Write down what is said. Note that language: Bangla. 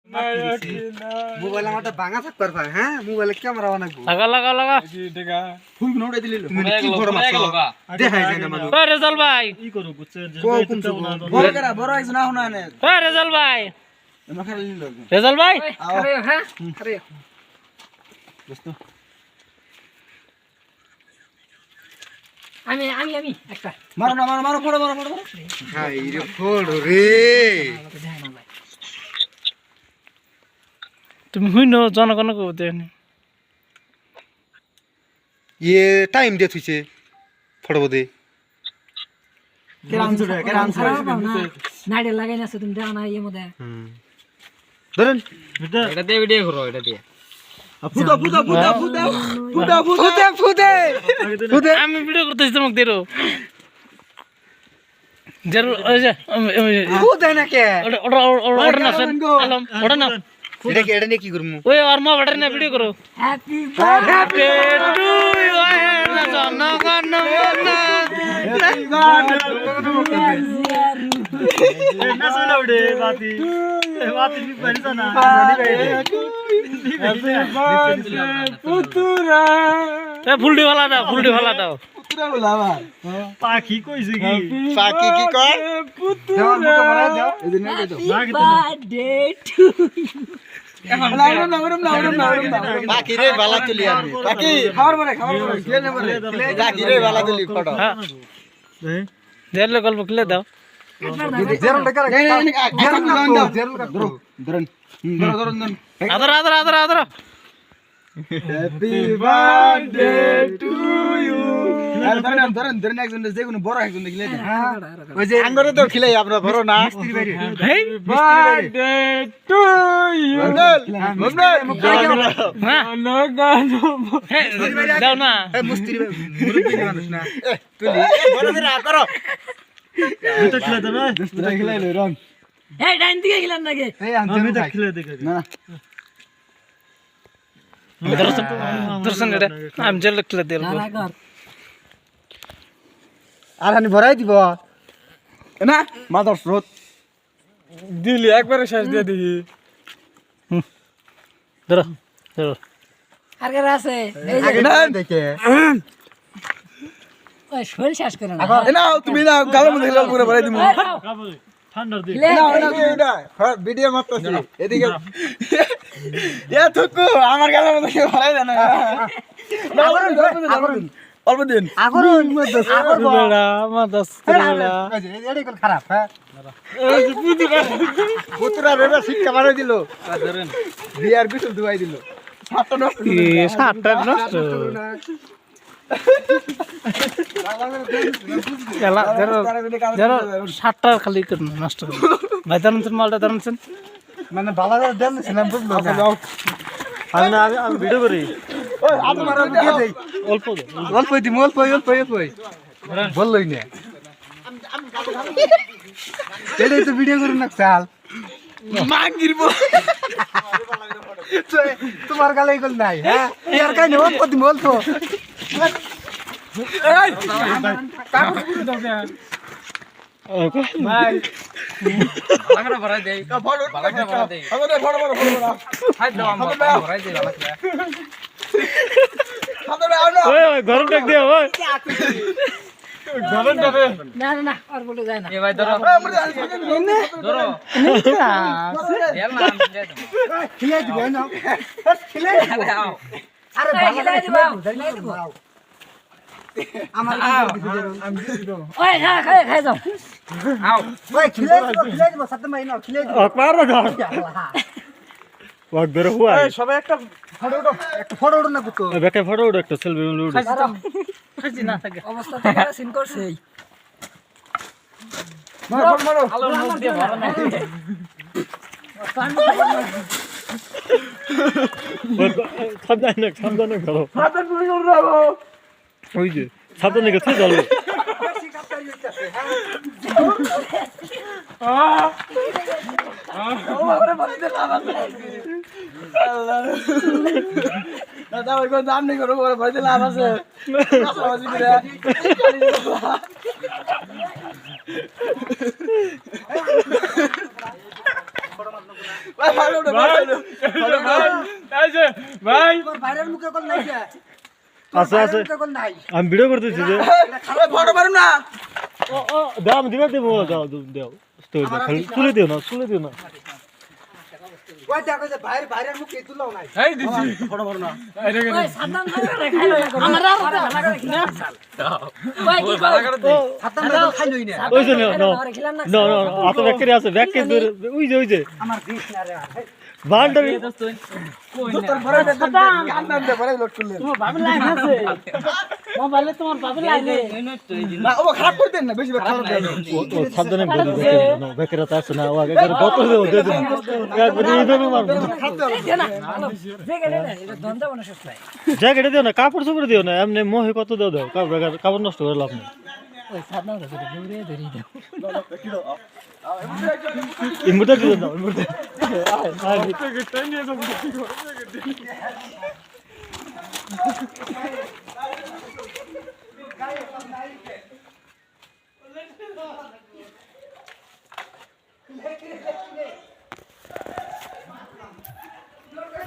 মোবাইল আমারটা ভাঙা থাকবার ভাই হ্যাঁ মোবাইলে ক্যামেরা বানাবো লাগা ফুল গুলো উড়াই দিলি কি বড় মাছ দেখাই যায় না মানে ওই রেজাল ভাই কি করব বুঝছেন যে বড় করা বড় আইছ না হনা নে ওই রেজাল ভাই এমন খালি নিল রেজাল ভাই আরে হ্যাঁ আরে দোস্ত আমি একটা মারো না মারো ফড়ো হাই রে ফড়ো রে তুমি হুইন জনগণ কো দেন ये टाइम दे तुझे फड़ो दे কেরাম নাইডে লাগাই না তুমি দাও না এই মধ্যে ধরেন এটা দিয়ে ভিডিও করো এটা দিয়ে ফুদে আমি ভিডিও করতেছি তোমাকে দেরো জরুর ওই যে ফুদে না কে ওটা না স্যার আলম ওটা না এটা কি এটা নিয়ে কি করমু ওই আর মা বড় না ভিডিও করো হ্যাপি হ্যাপি টু ইউ না জনগণ না সোনা উড়ে বাতি বাতি নি পারি না পুতুরা এ ফুলডি ভালা দাও পুতুরা বলাবা পাখি কইছে কি পাখি কি কয় পুতুরা দাও মুকে ভরা দাও এদিন না দাও বার্থডে টু পাখি রে বালা তুলি আমি পাখি খাবার পরে খেলে পরে পাখি রে বালা তুলি ফটো জেরলে গল্প ক্লে দাও জেরল টাকা ধরুন আদর হ্যাপি বার্থডে টু ইউ ধরেন একজন যে কোনো বড় একজন দেখলে ওই যে আঙ্গরে তো খিলাই আমরা বড় না মিস্ত্রি বাইরে হেই বার্থডে টু ইউ দাও না মিস্ত্রি মুরব্বি মানুষ না তুলি বড় করে করো আমি তো খেলে দেবে মিস্ত্রি খিলাইলো রং এই ডাইন দিকে গেলাম নাকি এই আমি তো খেলে দেখে না দর্শন রে আমি জেরলে ক্লে দেব না কর আর হানি ভরাই দিব না মাদার স্রোত দিলি একবারে শেষ দিয়ে দিই ধরো আর কার আছে এই যে আগে না দেখে ওই শোল শেষ করে না না তুমি না গালের মধ্যে লাল করে ভরাই দিমু ঠান্ডার দিন না ভিডিও মারতেছি এদিকে এ থুকু আমার গালের মধ্যে ভরাই দেন অল্প দিন আগরুন বেড়া মাদাস বেড়া এডি কোন খারাপ হ্যাঁ পুতুরা রে শিক্ষা মারাই দিল ধরেন বিয়ার বিটল দুয়াই দিল ছাত্র নষ্ট এ সাতটা নষ্ট এলা যারা সাতটা খালি নষ্ট ভাই দারুন মালটা দারুন মানে বালাদার দেন ছিলাম বুঝলো আমি ভিডিও করি ওই আদু মারা দিয়ে দেই অল্প অল্প বললই না এটাই তো ভিডিও করুন না চাল মাগিরবো তোমার গালে এগুলো নাই হ্যাঁ ইয়ার কাই নেব প্রতি বলতো এই ভাই লাগরা ভরাই দেই ফটো ভরাই দেই ফটো হাই দাও আমরা ভরাই দেই লাগরা ওই ঘর ডাক দে ওই গরম যাবে না আর বলে যায় না এ ভাই ধরো ধরো দেল না খিলাই দিবে না খিলাই আও আরে খিলাই দিবা আমার আমি দিব ওই খাই যাও আও ওই খিলাই দিব সাথে মাই না খিলাই দিব পারবা না ওয়াক বের হুয়া এই সবাই একটা ফটো উঠো না কুতো বেকে ফটো উঠ একটা সেলফি উঠ খাইছি না থাকে অবস্থা থেকে সিন করছে মারো আলোর মুখ দিয়ে ভরা না সাবধানে করো হাতে পুরো উড়াবো ওই যে সাবধানে গেছে চলো দাদা ওই কোন দাম নেই করো বড় ভয় লাভ আছে সমাজ করে ভাই ভালো ওটা ভালো এই যে ভাই বাইরের মুখে কোন নাই আছে আছে আমি ভিডিও করতেছি যে ফটো মারুন না দাম দিবে দেবো দাও দাও স্টোরি দাও খালি তুলে দিও না ওই দেখো যে বাইরের মুখে তুলাও নাই এই দিছি ফটো মারুন না ওই সাদ্দাম খাইলো না খাইলো না আমার আর ভালো করে কিনা ওই কি সাতাম না খাইলই না ওই যে নো খেলাম না নো আত ব্যাকরি আছে ব্যাকরি ওই যে আমার দিস না রে বান্ডারি তোর পরে কান্নান দে পরে লোড করলে তোমার বাবার লাইন আছে মোবাইলে তোমার বাবার লাইনে না ও খারাপ করে দেন না বেশি খারাপ দেন ও সাবধানে বলি নো ব্যাকরি তো আছে না ও আগে করে বতল দে দে একবারে ইদনে মারবো জ্যাকেটে দিও না কাপড় চোপড় দিও না এমনি মোহে কত দাও কাপড় নষ্ট করে লাভ নেই ওই সাদ্দাম করে দৌড়ে ধরি দাও ইমুটা দিও না ইমুটা Let's